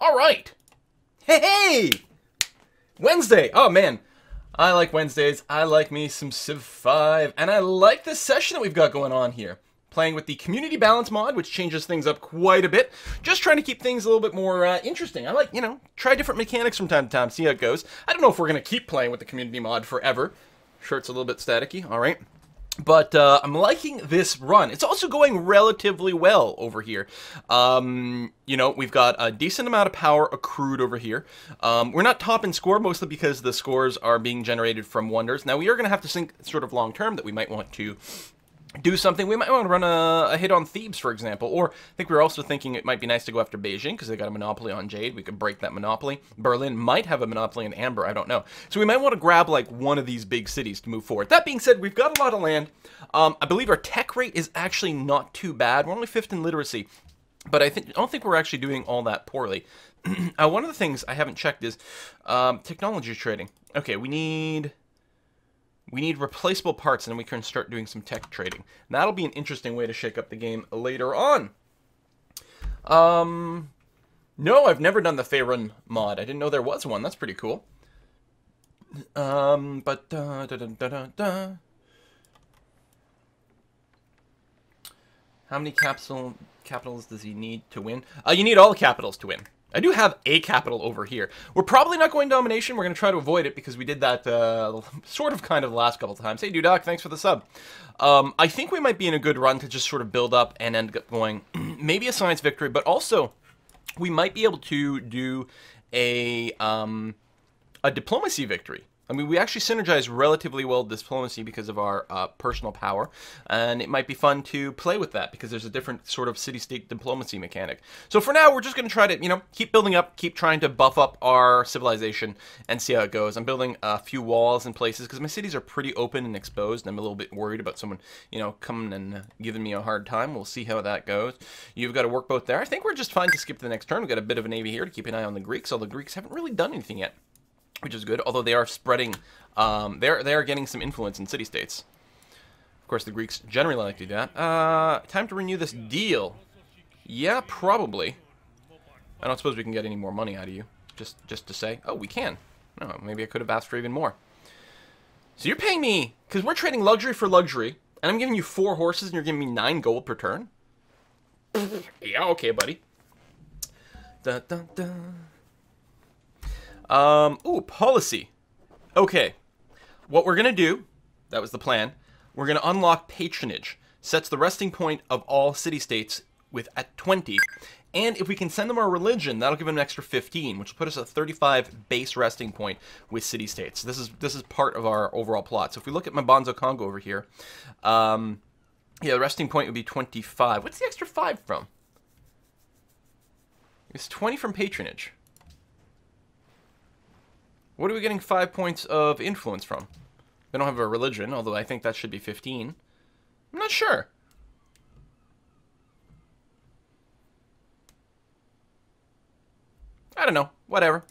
All right. Hey, hey! Wednesday. Oh, man. I like Wednesdays. I like me some Civ 5. And I like this session that we've got going on here. Playing with the Community Balance mod, which changes things up quite a bit. Just trying to keep things a little bit more interesting. I like, try different mechanics from time to time, see how it goes. I don't know if we're going to keep playing with the Community mod forever. Sure, it's a little bit staticky. All right. But I'm liking this run. It's also going relatively well over here. We've got a decent amount of power accrued over here. We're not top in score, mostly because the scores are being generated from wonders. Now, we are going to have to think sort of long-term that we might want to do something. We might want to run a hit on Thebes, for example. Or I think we were also thinking it might be nice to go after Beijing because they got a monopoly on Jade. We could break that monopoly. Berlin might have a monopoly in Amber. I don't know. So we might want to grab like one of these big cities to move forward. That being said, we've got a lot of land. I believe our tech rate is actually not too bad. We're only 5th in literacy. But I don't think we're actually doing all that poorly. One of the things I haven't checked is technology trading. Okay, we need replaceable parts, and then we can start doing some tech trading. And that'll be an interesting way to shake up the game later on. No, I've never done the Faerun mod. I didn't know there was one. That's pretty cool. How many capitals does he need to win? You need all the capitals to win. I do have a capital over here. We're probably not going domination. We're going to try to avoid it because we did that sort of kind of the last couple of times. Hey, Dudoc, thanks for the sub. I think we might be in a good run to just sort of build up and end up going maybe a science victory, but also we might be able to do a diplomacy victory. I mean, we actually synergize relatively well with diplomacy because of our personal power, and it might be fun to play with that because there's a different sort of city-state diplomacy mechanic. So for now, we're just going to try to, keep building up, keep trying to buff up our civilization and see how it goes. I'm building a few walls in places because my cities are pretty open and exposed, and I'm a little bit worried about someone, coming and giving me a hard time. We'll see how that goes. You've got a workboat there. I think we're just fine to skip to the next turn. We've got a bit of a navy here to keep an eye on the Greeks, although the Greeks haven't really done anything yet, which is good, although they are spreading, they are getting some influence in city-states. Of course, the Greeks generally like to do that. Time to renew this deal. Yeah, probably. I don't suppose we can get any more money out of you, just to say. Oh, we can. No, maybe I could have asked for even more. So you're paying me, because we're trading luxury for luxury, and I'm giving you 4 horses, and you're giving me 9 gold per turn? Yeah, okay, buddy. Dun, dun, dun. Ooh, policy. Okay. What we're going to do, that was the plan, we're going to unlock patronage. Sets the resting point of all city-states at 20. And if we can send them our religion, that'll give them an extra 15, which will put us at 35 base resting point with city-states. This is part of our overall plot. So if we look at Mbanzo Congo over here, yeah, the resting point would be 25. What's the extra 5 from? It's 20 from patronage. What are we getting 5 points of influence from? They don't have a religion, although I think that should be 15. I'm not sure. I don't know. Whatever.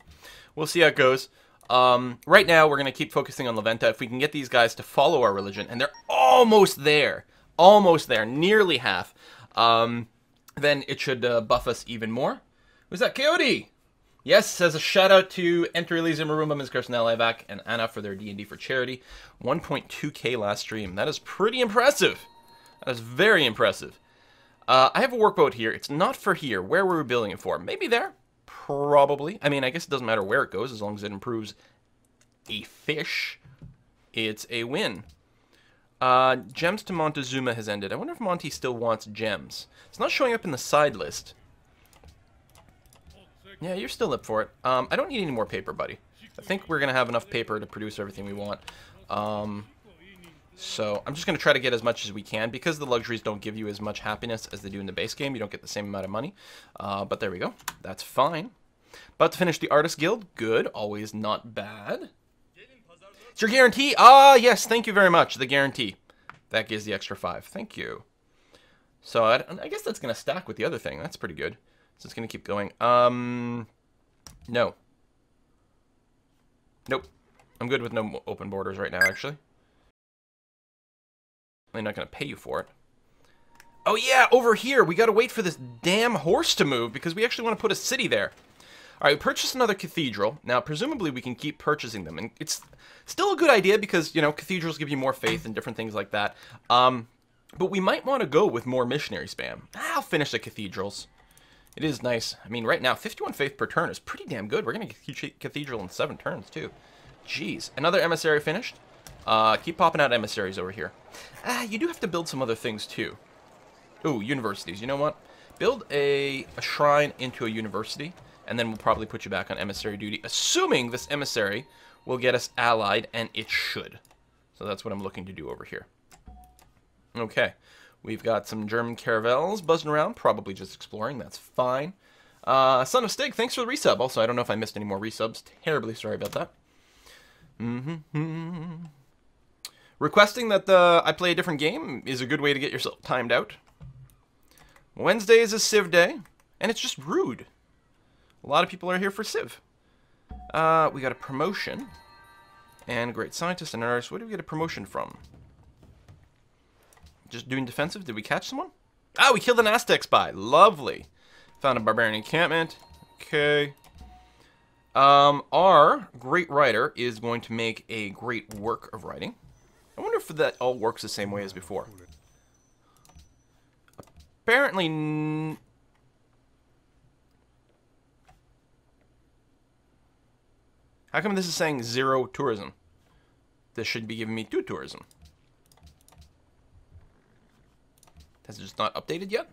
We'll see how it goes. Right now, we're going to keep focusing on Leventa. If we can get these guys to follow our religion, and they're almost there. Almost there. Nearly half. Then it should buff us even more. Who's that? Coyote! Yes, says a shout out to Enter Elysium, Marumba, Ms. Carson, Livac, and Anna for their D&D for charity. 1.2k last stream. That is pretty impressive. That is very impressive. I have a workboat here. It's not for here. Where were we building it for? Maybe there. Probably. I mean, I guess it doesn't matter where it goes as long as it improves a fish. It's a win. Gems to Montezuma has ended. I wonder if Monty still wants gems. It's not showing up in the side list. Yeah, you're still up for it. I don't need any more paper, buddy. I think we're going to have enough paper to produce everything we want. So I'm just going to try to get as much as we can. Because the luxuries don't give you as much happiness as they do in the base game, you don't get the same amount of money. But there we go. That's fine. About to finish the Artist Guild. Good. Always not bad. It's your guarantee? Ah, yes. Thank you very much. The guarantee. That gives the extra 5. Thank you. So I guess that's going to stack with the other thing. That's pretty good. So it's going to keep going. No. Nope. I'm good with no open borders right now, actually. I'm not going to pay you for it. Oh, yeah, over here. We got to wait for this damn horse to move because we actually want to put a city there. All right, we purchased another cathedral. Now, presumably, we can keep purchasing them. And it's still a good idea because, you know, cathedrals give you more faith and different things like that. But we might want to go with more missionary spam. I'll finish the cathedrals. It is nice. I mean, right now, 51 faith per turn is pretty damn good. We're going to get cathedral in 7 turns, too. Jeez. Another emissary finished. Keep popping out emissaries over here. You do have to build some other things, too. Ooh, universities. You know what? Build a shrine into a university, and then we'll probably put you back on emissary duty, assuming this emissary will get us allied, and it should. So that's what I'm looking to do over here. Okay. We've got some German caravels buzzing around, probably just exploring. That's fine. Son of Stig, thanks for the resub. Also, I don't know if I missed any more resubs. Terribly sorry about that. Requesting that I play a different game is a good way to get yourself timed out. Wednesday is a Civ day, and it's just rude. A lot of people are here for Civ. We got a promotion, and a great scientist and artist. Where did we get a promotion from? Just doing defensive? Did we catch someone? Ah, we killed an Aztec spy. Lovely. Found a barbarian encampment. Okay. Our great writer is going to make a great work of writing. I wonder if that all works the same way as before. Apparently... How come this is saying 0 tourism? This should be giving me 2 tourism. Has it just not updated yet?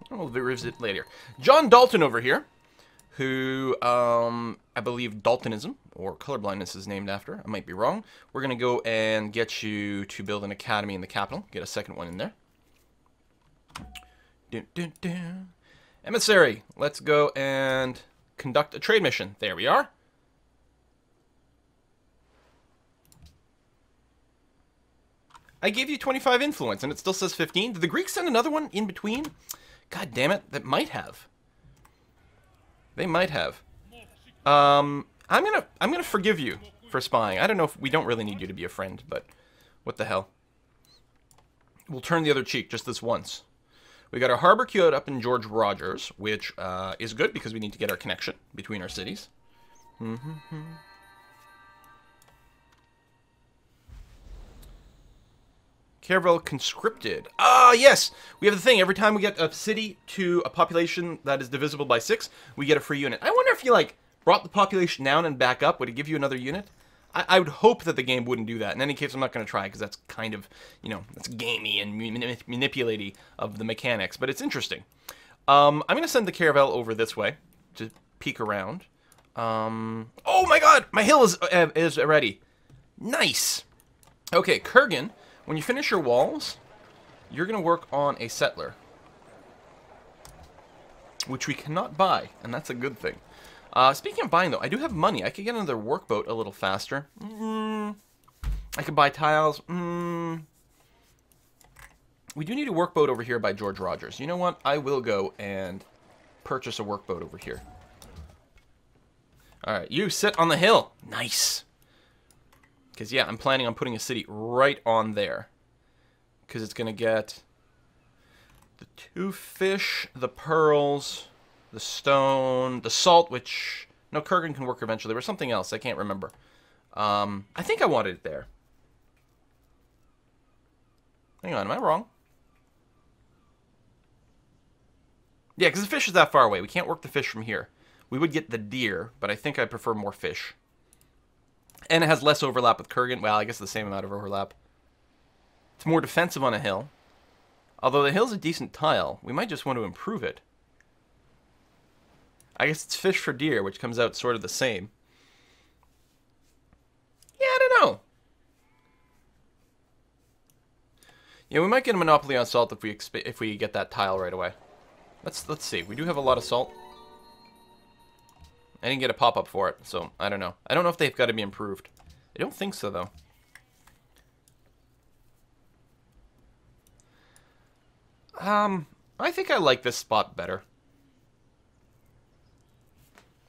We'll revisit it later. John Dalton over here, who I believe Daltonism, or colorblindness is named after. I might be wrong. We're going to go and get you to build an academy in the capital. Get a second one in there. Dun, dun, dun. Emissary, let's go and conduct a trade mission. There we are. I gave you 25 influence, and it still says 15. Did the Greeks send another one in between? God damn it, that might have. They might have. I'm gonna forgive you for spying. I don't know if we don't really need you to be a friend, but what the hell? We'll turn the other cheek just this once. We got our harbor queued up in George Rogers, which is good because we need to get our connection between our cities. Caravel conscripted. Ah, yes! We have the thing. Every time we get a city to a population that is divisible by 6, we get a free unit. I wonder if you, like, brought the population down and back up, would it give you another unit? I would hope that the game wouldn't do that. In any case, I'm not going to try, because that's kind of, you know, that's gamey and manipulating of the mechanics. But it's interesting. I'm going to send the Caravel over this way to peek around. Oh my god! My hill is ready. Nice! Okay, Kurgan. When you finish your walls, you're going to work on a settler, which we cannot buy, and that's a good thing. Speaking of buying, though, I do have money. I could get another workboat a little faster. I could buy tiles. We do need a workboat over here by George Rogers. You know what? I will go and purchase a workboat over here. All right, you sit on the hill. Nice. Because, yeah, I'm planning on putting a city right on there. Because it's going to get the 2 fish, the pearls, the stone, the salt, which... No, Kurgan can work eventually. Or something else. I can't remember. I think I wanted it there. Hang on, am I wrong? Yeah, because the fish is that far away. We can't work the fish from here. We would get the deer, but I think I prefer more fish. And it has less overlap with Kurgan. Well, I guess the same amount of overlap. It's more defensive on a hill. Although the hill's a decent tile, we might just want to improve it. I guess it's fish for deer, which comes out sort of the same. Yeah, I don't know. Yeah, we might get a monopoly on salt if we get that tile right away. Let's see. We do have a lot of salt. I didn't get a pop-up for it, so I don't know. I don't know if they've got to be improved. I don't think so, though. I think I like this spot better.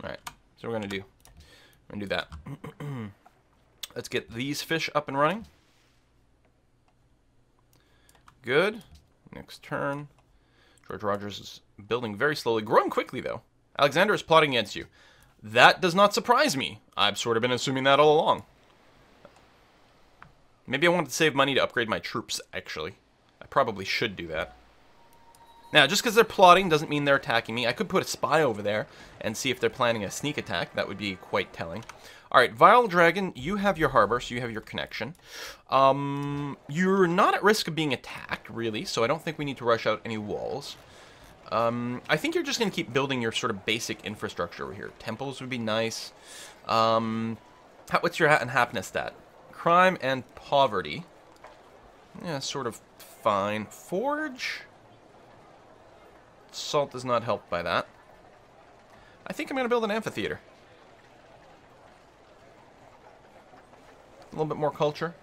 Alright, so we're going to do. We're going to do that. Let's get these fish up and running. Good. Next turn. George Rogers is building very slowly, growing quickly, though. Alexander is plotting against you. That does not surprise me. I've sort of been assuming that all along. Maybe I wanted to save money to upgrade my troops, actually. I probably should do that. Now, just because they're plotting doesn't mean they're attacking me. I could put a spy over there and see if they're planning a sneak attack. That would be quite telling. Alright, Vile Dragon, you have your harbor, so you have your connection. You're not at risk of being attacked, really, so I don't think we need to rush out any walls. I think you're just going to keep building your sort of basic infrastructure over here. Temples would be nice. What's your happiness stat? Crime and poverty. Yeah, sort of fine. Forge? Salt is not helped by that. I think I'm going to build an amphitheater. A little bit more culture.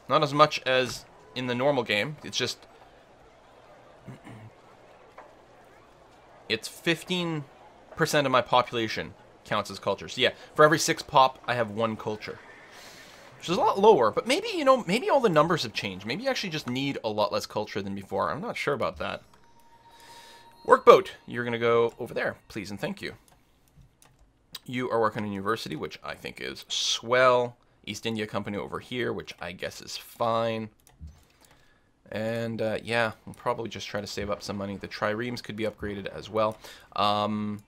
Not as much as in the normal game. It's just... It's 15% of my population counts as culture. So yeah, for every 6 pop, I have 1 culture. Which is a lot lower, but maybe, you know, maybe all the numbers have changed. Maybe you actually just need a lot less culture than before. I'm not sure about that. Workboat, you're going to go over there, please and thank you. You are working in university, which I think is swell. East India Company over here, which I guess is fine. And, yeah, we'll probably just try to save up some money. The triremes could be upgraded as well. Do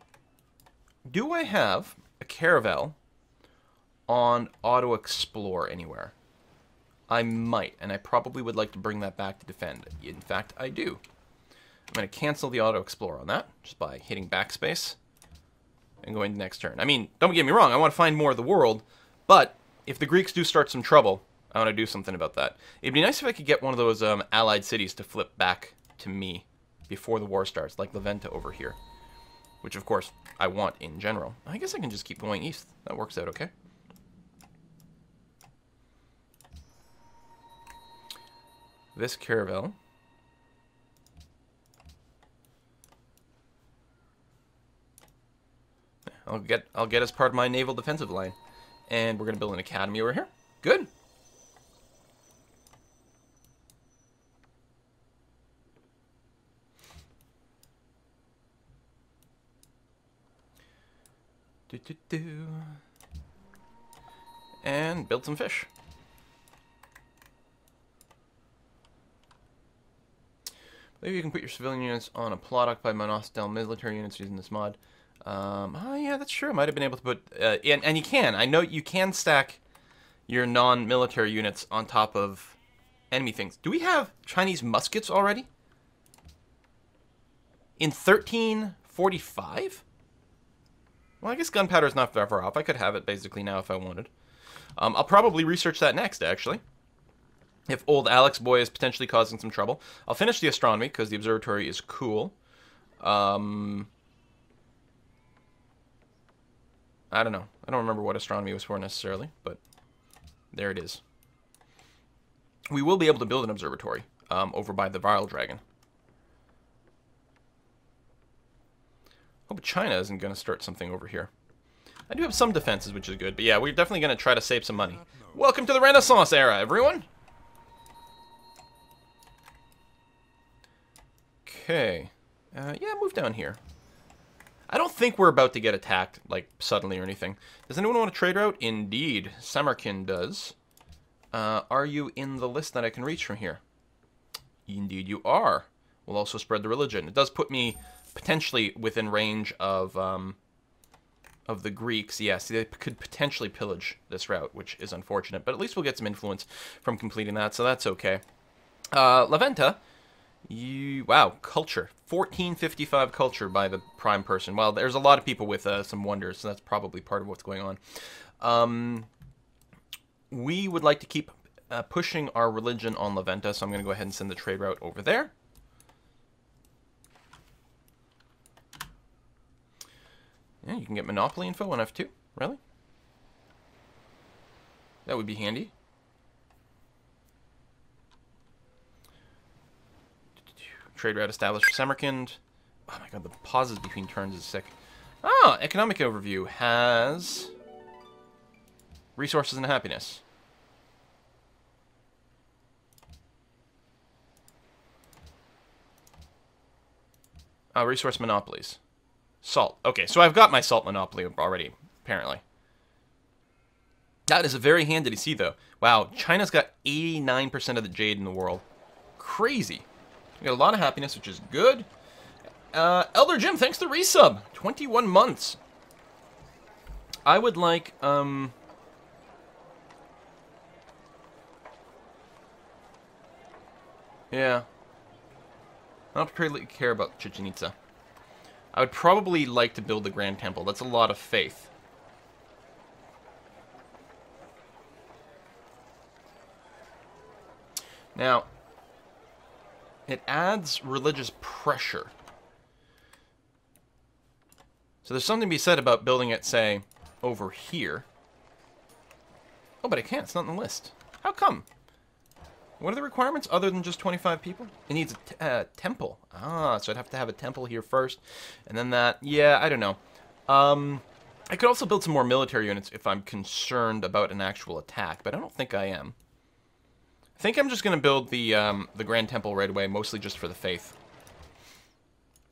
I have a caravel on Auto Explore anywhere? I might, and I probably would like to bring that back to defend. In fact, I do. I'm going to cancel the Auto Explorer on that, just by hitting backspace and going to next turn. I mean, don't get me wrong, I want to find more of the world, but if the Greeks do start some trouble, I want to do something about that. It'd be nice if I could get one of those allied cities to flip back to me before the war starts, like Leventa over here, which of course I want in general. I guess I can just keep going east. That works out okay. This caravel. I'll get as part of my naval defensive line. And we're going to build an academy over here. Good. And build some fish. Maybe you can put your civilian units on a plot occupied by hostile military units using this mod. Oh yeah, that's true. I might have been able to put, and you can. I know you can stack your non-military units on top of enemy things. Do we have Chinese muskets already? In 1345? Well, I guess gunpowder is not that far off. I could have it basically now if I wanted. I'll probably research that next, actually. If old Alex boy is potentially causing some trouble. I'll finish the astronomy, because the observatory is cool. I don't know. I don't remember what astronomy was for necessarily, but there it is. We will be able to build an observatory over by the Vile Dragon. Hope China isn't going to start something over here. I do have some defenses, which is good, but yeah, we're definitely going to try to save some money. Welcome to the Renaissance era, everyone! Okay. Yeah, move down here. I don't think we're about to get attacked, like, suddenly or anything. Does anyone want a trade route? Indeed. Samarkand does. Are you in the list that I can reach from here? Indeed you are. We'll also spread the religion. It does put me potentially within range of the Greeks. Yes, they could potentially pillage this route, which is unfortunate. But at least we'll get some influence from completing that, so that's okay. Leventa... wow, culture. 1455 culture by the prime person. Well, there's a lot of people with some wonders, so that's probably part of what's going on. We would like to keep pushing our religion on Leventa, so I'm going to go ahead and send the trade route over there. Yeah, you can get monopoly info on F2. Really? That would be handy. Trade route established for Samarkand. Oh my god, the pauses between turns is sick. Ah, economic overview has resources and happiness. Resource monopolies. Salt. Okay, so I've got my salt monopoly already, apparently. That is very handy to see, though. Wow, China's got 89% of the jade in the world. Crazy. We got a lot of happiness, which is good. Elder Jim, thanks to resub. 21 months. I would like, yeah. I don't particularly care about Chichen Itza. I would probably like to build the Grand Temple. That's a lot of faith. Now, it adds religious pressure. So there's something to be said about building it, say, over here. Oh, but I can't. It's not on the list. How come? What are the requirements other than just 25 people? It needs a temple. Ah, so I'd have to have a temple here first. And then that... Yeah, I don't know. I could also build some more military units if I'm concerned about an actual attack, but I don't think I am. I think I'm just going to build the Grand Temple right away, mostly just for the faith.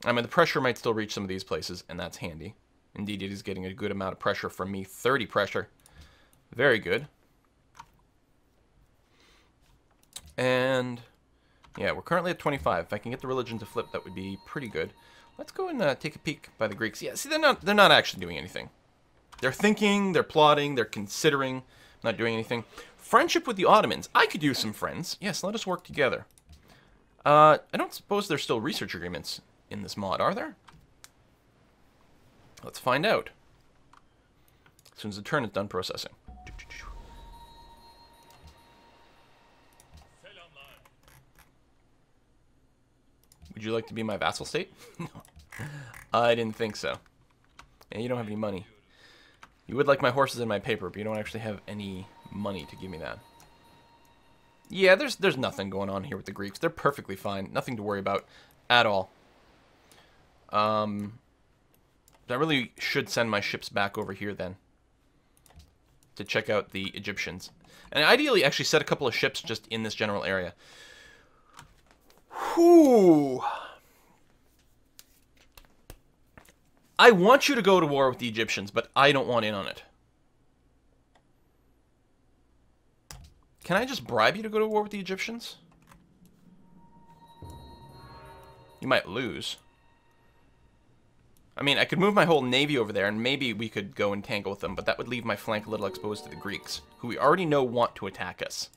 I mean, the pressure might still reach some of these places, and that's handy. Indeed, it is getting a good amount of pressure from me. 30 pressure. Very good. And, yeah, we're currently at 25. If I can get the religion to flip, that would be pretty good. Let's go and take a peek by the Greeks. Yeah, see, they're not actually doing anything. They're thinking, they're plotting, they're considering, not doing anything. Friendship with the Ottomans. I could use some friends. Yes, let us work together. I don't suppose there's still research agreements in this mod, are there? Let's find out. As soon as the turn is done processing. Would you like to be my vassal state? No. I didn't think so. And you don't have any money. You would like my horses and my paper, but you don't actually have any money to give me that. Yeah, there's nothing going on here with the Greeks. They're perfectly fine. Nothing to worry about at all. I really should send my ships back over here then to check out the Egyptians. And ideally actually set a couple of ships just in this general area. Whew. I want you to go to war with the Egyptians, but I don't want in on it. Can I just bribe you to go to war with the Egyptians? You might lose. I mean, I could move my whole navy over there, and maybe we could go and tangle with them, but that would leave my flank a little exposed to the Greeks, who we already know want to attack us.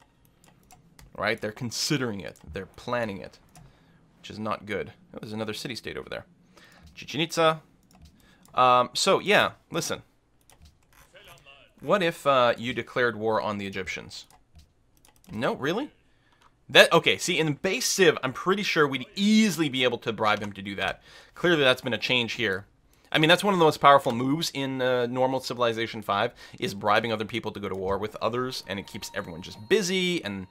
Right? They're considering it. They're planning it. Which is not good. Oh, there's another city-state over there. Chichen Itza. So, yeah, listen. What if you declared war on the Egyptians? No, really? Okay, see, in the base Civ, I'm pretty sure we'd easily be able to bribe him to do that. Clearly, that's been a change here. I mean, that's one of the most powerful moves in normal Civilization 5, is bribing other people to go to war with others, and it keeps everyone just busy and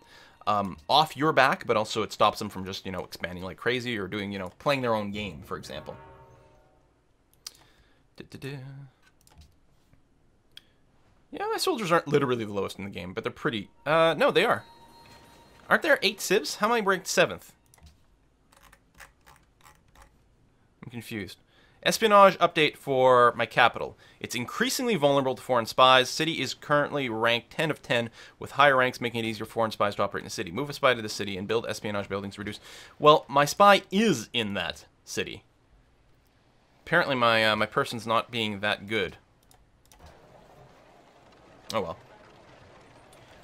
off your back, but also it stops them from just, you know, expanding like crazy or doing, you know, playing their own game, for example. Yeah, my soldiers aren't literally the lowest in the game, but they're pretty... no, they are. Aren't there 8 civs? How am I ranked 7th? I'm confused. Espionage update for my capital. It's increasingly vulnerable to foreign spies. City is currently ranked 10 of 10, with higher ranks making it easier for foreign spies to operate in the city. Move a spy to the city and build espionage buildings to reduce... Well, my spy is in that city. Apparently my person's not being that good. Oh well.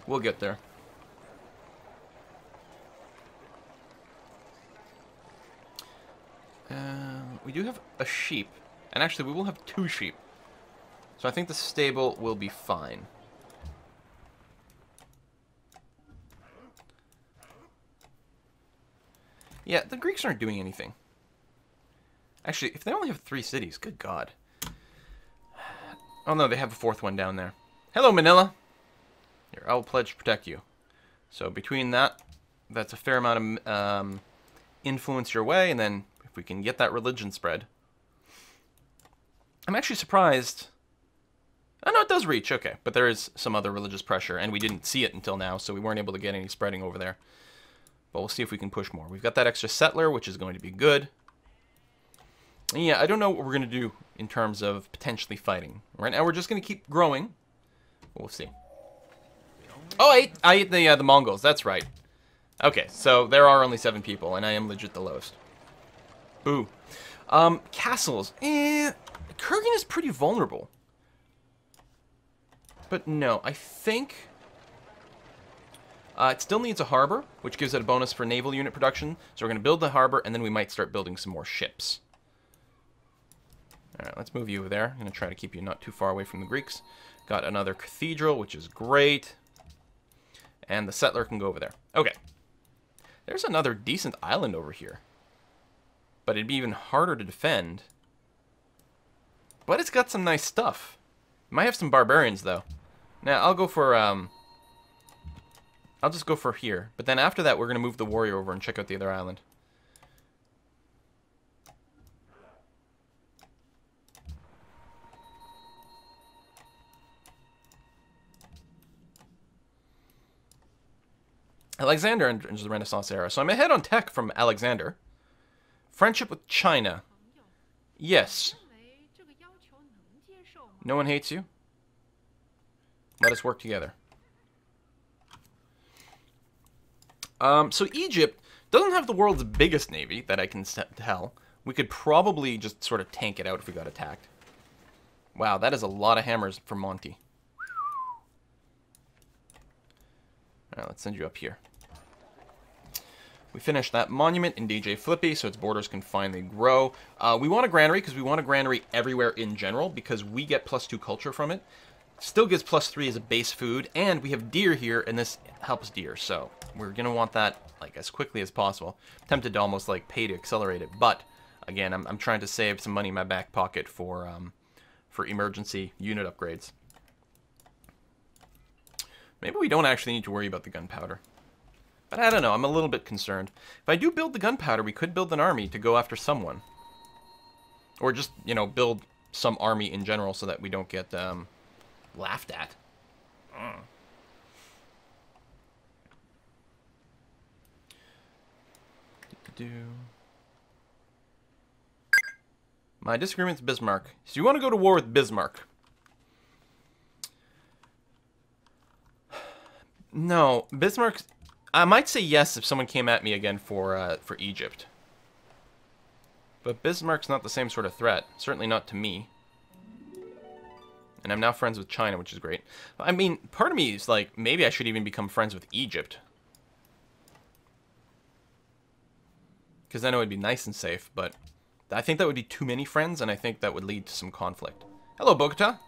We'll get there. We do have a sheep. And actually, we will have 2 sheep. So I think the stable will be fine. Yeah, the Greeks aren't doing anything. Actually, if they only have 3 cities, good God. Oh no, they have a 4th one down there. Hello, Manila. Here, I will pledge to protect you. So between that, that's a fair amount of influence your way, and then if we can get that religion spread. I'm actually surprised. Oh no, it does reach, okay. But there is some other religious pressure, and we didn't see it until now, so we weren't able to get any spreading over there. But we'll see if we can push more. We've got that extra settler, which is going to be good. Yeah, I don't know what we're going to do in terms of potentially fighting. Right now, we're just going to keep growing. We'll see. Oh, I ate the Mongols. That's right. Okay, so there are only 7 people, and I am legit the lowest. Boo. Castles. Kurgan is pretty vulnerable. But no, I think... it still needs a harbor, which gives it a bonus for naval unit production. So we're going to build the harbor, and then we might start building some more ships. Alright, let's move you over there. I'm going to try to keep you not too far away from the Greeks. Got another cathedral, which is great. And the settler can go over there. Okay. There's another decent island over here. But it'd be even harder to defend. But it's got some nice stuff. It might have some barbarians, though. Now, I'll go for, I'll just go for here. But then after that, we're going to move the warrior over and check out the other island. Alexander enters the Renaissance era. So I'm ahead on tech from Alexander. Friendship with China. Yes. No one hates you? Let us work together. So Egypt doesn't have the world's biggest navy, that I can tell. We could probably just sort of tank it out if we got attacked. Wow, that is a lot of hammers for Monty. Alright, let's send you up here. We finished that monument in DJ Flippy, so its borders can finally grow. We want a granary, because we want a granary everywhere in general, because we get +2 culture from it. Still gives +3 as a base food, and we have deer here, and this helps deer, so we're going to want that like as quickly as possible. I'm tempted to almost like pay to accelerate it, but again, I'm trying to save some money in my back pocket for emergency unit upgrades. Maybe we don't actually need to worry about the gunpowder. But I don't know, I'm a little bit concerned. If I do build the gunpowder, we could build an army to go after someone. Or just, you know, build some army in general so that we don't get laughed at. My disagreement's Bismarck. So you want to go to war with Bismarck? No, Bismarck's... I might say yes if someone came at me again for Egypt. But Bismarck's not the same sort of threat. Certainly not to me. And I'm now friends with China, which is great. I mean, part of me is like, maybe I should even become friends with Egypt. Because I know it'd be nice and safe, but I think that would be too many friends, and I think that would lead to some conflict. Hello, Bogota.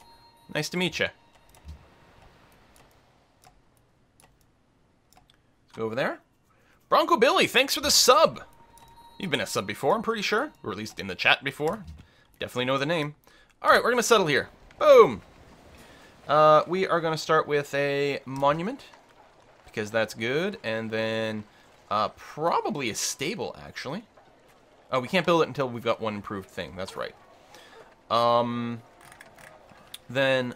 Nice to meet you. Go over there. Bronco Billy, thanks for the sub. You've been a sub before, I'm pretty sure. Or at least in the chat before. Definitely know the name. Alright, we're going to settle here. Boom. We are going to start with a monument. Because that's good. And then probably a stable, actually. Oh, we can't build it until we've got one improved thing. That's right. Then...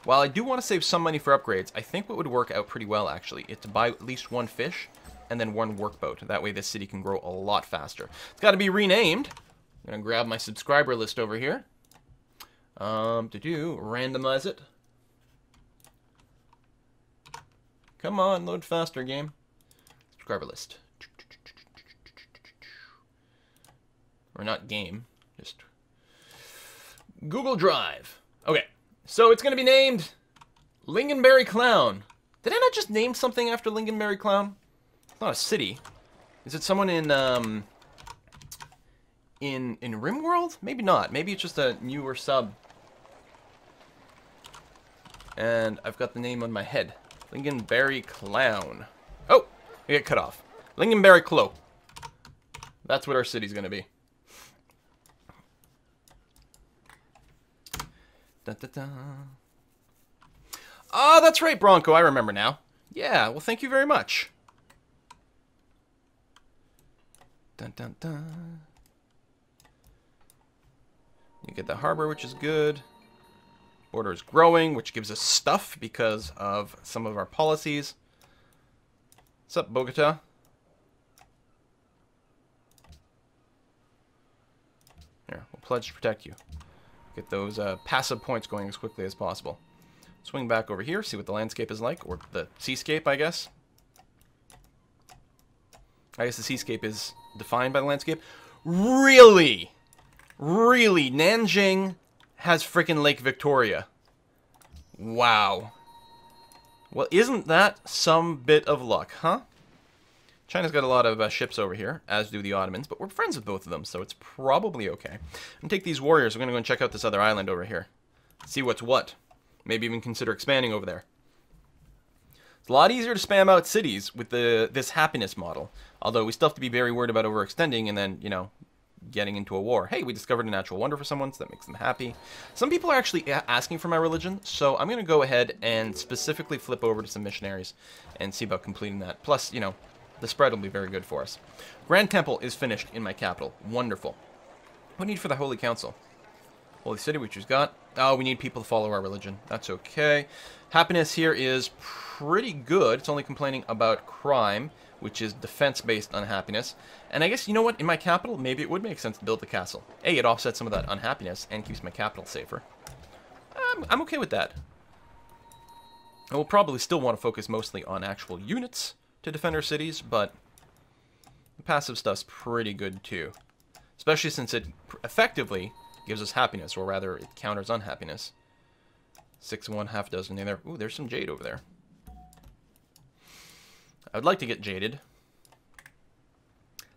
while I do want to save some money for upgrades, I think what would work out pretty well, actually, is to buy at least 1 fish and then 1 workboat. That way this city can grow a lot faster. It's got to be renamed. I'm going to grab my subscriber list over here. Randomize it. Come on, load faster, game. Subscriber list. Or not game, just Google Drive. Okay. So it's going to be named Lingonberry Clown. Did I not just name something after Lingonberry Clown? It's not a city. Is it someone in RimWorld? Maybe not. Maybe it's just a newer sub. And I've got the name on my head. Lingonberry Clown. Oh! I get cut off. Lingonberry Clo. That's what our city's going to be. Ah, that's right, Bronco. I remember now. Yeah, well, thank you very much. Dun, dun, dun. You get the harbor, which is good. Border is growing, which gives us stuff because of some of our policies. What's up, Bogota? Here, pledge to protect you. Get those passive points going as quickly as possible. Swing back over here, see what the landscape is like, or the seascape, I guess. I guess the seascape is defined by the landscape. Really? Really? Nanjing has frickin' Lake Victoria. Wow. Well, isn't that some bit of luck, huh? China's got a lot of ships over here, as do the Ottomans, but we're friends with both of them, so it's probably okay. I'm going to take these warriors. We're going to go and check out this other island over here. See what's what. Maybe even consider expanding over there. It's a lot easier to spam out cities with this happiness model. Although we still have to be very worried about overextending and then, you know, getting into a war. Hey, we discovered a natural wonder for someone, so that makes them happy. Some people are actually asking for my religion, so I'm going to go ahead and specifically flip over to some missionaries and see about completing that. Plus, you know, the spread will be very good for us. Grand Temple is finished in my capital. Wonderful. What do we need for the Holy Council? Holy City, which we've got. Oh, we need people to follow our religion. That's okay. Happiness here is pretty good. It's only complaining about crime, which is defense-based unhappiness. And I guess, you know what? In my capital, maybe it would make sense to build the castle. A, it offsets some of that unhappiness and keeps my capital safer. I'm okay with that. I will probably still want to focus mostly on actual units to defend our cities, but the passive stuff's pretty good too. Especially since it effectively gives us happiness, or rather, it counters unhappiness. 6 and 1, half dozen in there. Ooh, there's some jade over there. I would like to get jaded.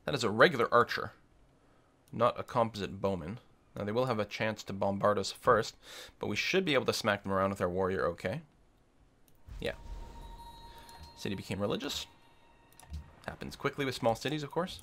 That is a regular archer, not a composite bowman. Now, they will have a chance to bombard us first, but we should be able to smack them around with our warrior, okay? Yeah. City became religious. Happens quickly with small cities, of course.